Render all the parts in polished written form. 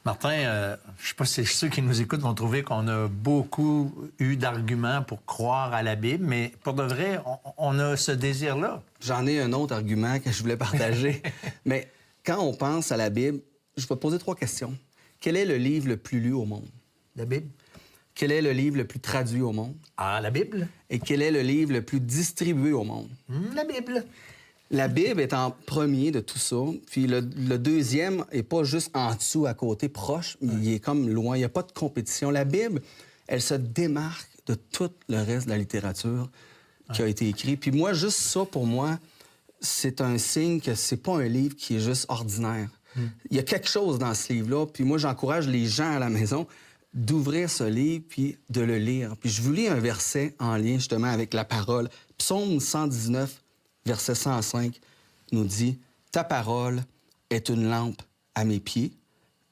Martin, je ne sais pas si ceux qui nous écoutent vont trouver qu'on a beaucoup eu d'arguments pour croire à la Bible, mais pour de vrai, on a ce désir-là. J'en ai un autre argument que je voulais partager. Mais quand on pense à la Bible, je vais te poser 3 questions. Quel est le livre le plus lu au monde? La Bible? Quel est le livre le plus traduit au monde? Ah, la Bible? Et quel est le livre le plus distribué au monde? La Bible. La Bible est en premier de tout ça. Puis le deuxième est pas juste en dessous, à côté, proche. Il est comme loin. Il n'y a pas de compétition. La Bible, elle se démarque de tout le reste de la littérature qui a été écrite. Puis moi, juste ça, pour moi, c'est un signe que c'est pas un livre qui est juste ordinaire. Il y a quelque chose dans ce livre-là. Puis moi, j'encourage les gens à la maison d'ouvrir ce livre puis de le lire. Puis je vous lis un verset en lien justement avec la parole. Psaume 119, verset 105, nous dit « Ta parole est une lampe à mes pieds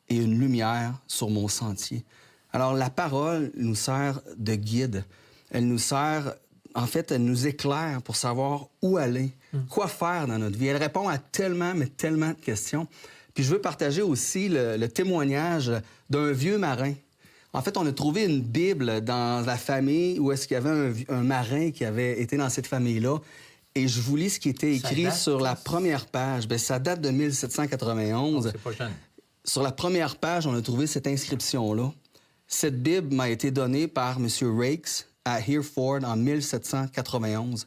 et une lumière sur mon sentier. » Alors, la parole nous sert de guide. Elle nous sert, en fait, elle nous éclaire pour savoir où aller, quoi faire dans notre vie. Elle répond à tellement, mais tellement de questions. Puis je veux partager aussi le témoignage d'un vieux marin. En fait, on a trouvé une Bible dans la famille où est-ce qu'il y avait un marin qui avait été dans cette famille-là. Et je vous lis ce qui était écrit sur la première page. Bien, ça date de 1791. C'est pas jeune. Sur la première page, on a trouvé cette inscription-là. Cette Bible m'a été donnée par M. Rakes à Hereford en 1791.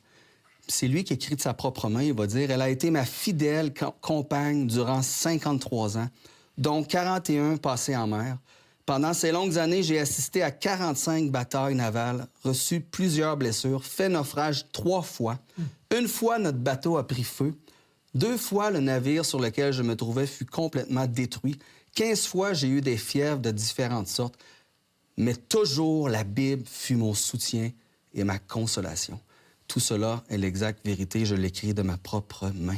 C'est lui qui écrit de sa propre main. Il va dire « Elle a été ma fidèle compagne durant 53 ans, dont 41 passés en mer. Pendant ces longues années, j'ai assisté à 45 batailles navales, reçu plusieurs blessures, fait naufrage 3 fois. Une fois, notre bateau a pris feu. 2 fois, le navire sur lequel je me trouvais fut complètement détruit. 15 fois, j'ai eu des fièvres de différentes sortes. Mais toujours, la Bible fut mon soutien et ma consolation. Tout cela est l'exacte vérité. Je l'écris de ma propre main.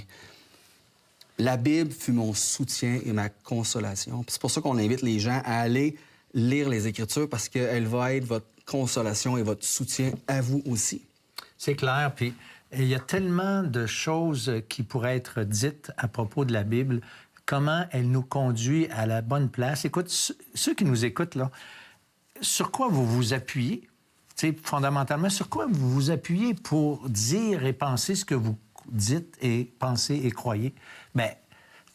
La Bible fut mon soutien et ma consolation. C'est pour ça qu'on invite les gens à aller lire les Écritures, parce qu'elle va être votre consolation et votre soutien à vous aussi. C'est clair. Puis il y a tellement de choses qui pourraient être dites à propos de la Bible, comment elle nous conduit à la bonne place. Écoute, ceux qui nous écoutent, là, sur quoi vous vous appuyez? Tu sais, fondamentalement, sur quoi vous vous appuyez pour dire et penser ce que vous dites et pensez et croyez? Bien,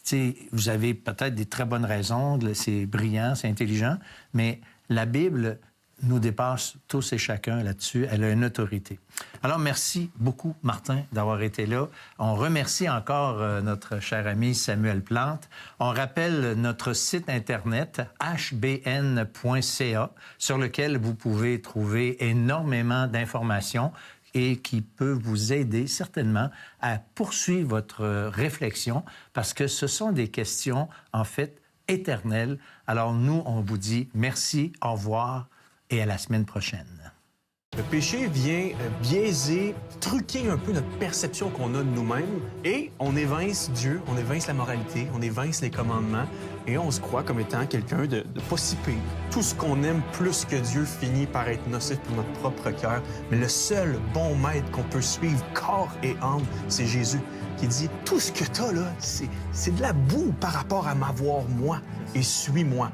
tu sais, vous avez peut-être des très bonnes raisons, c'est brillant, c'est intelligent, mais la Bible nous dépasse tous et chacun là-dessus. Elle a une autorité. Alors, merci beaucoup, Martin, d'avoir été là. On remercie encore notre cher ami Samuel Plante. On rappelle notre site Internet, hbn.ca, sur lequel vous pouvez trouver énormément d'informations et qui peut vous aider certainement à poursuivre votre réflexion, parce que ce sont des questions, en fait, éternelles. Alors, nous, on vous dit merci, au revoir, et à la semaine prochaine. Le péché vient biaiser, truquer un peu notre perception qu'on a de nous-mêmes et on évince Dieu, on évince la moralité, on évince les commandements et on se croit comme étant quelqu'un de pas si pire. Tout ce qu'on aime plus que Dieu finit par être nocif pour notre propre cœur. Mais le seul bon maître qu'on peut suivre corps et âme, c'est Jésus, qui dit « Tout ce que t'as là, c'est de la boue par rapport à m'avoir moi et suis-moi. »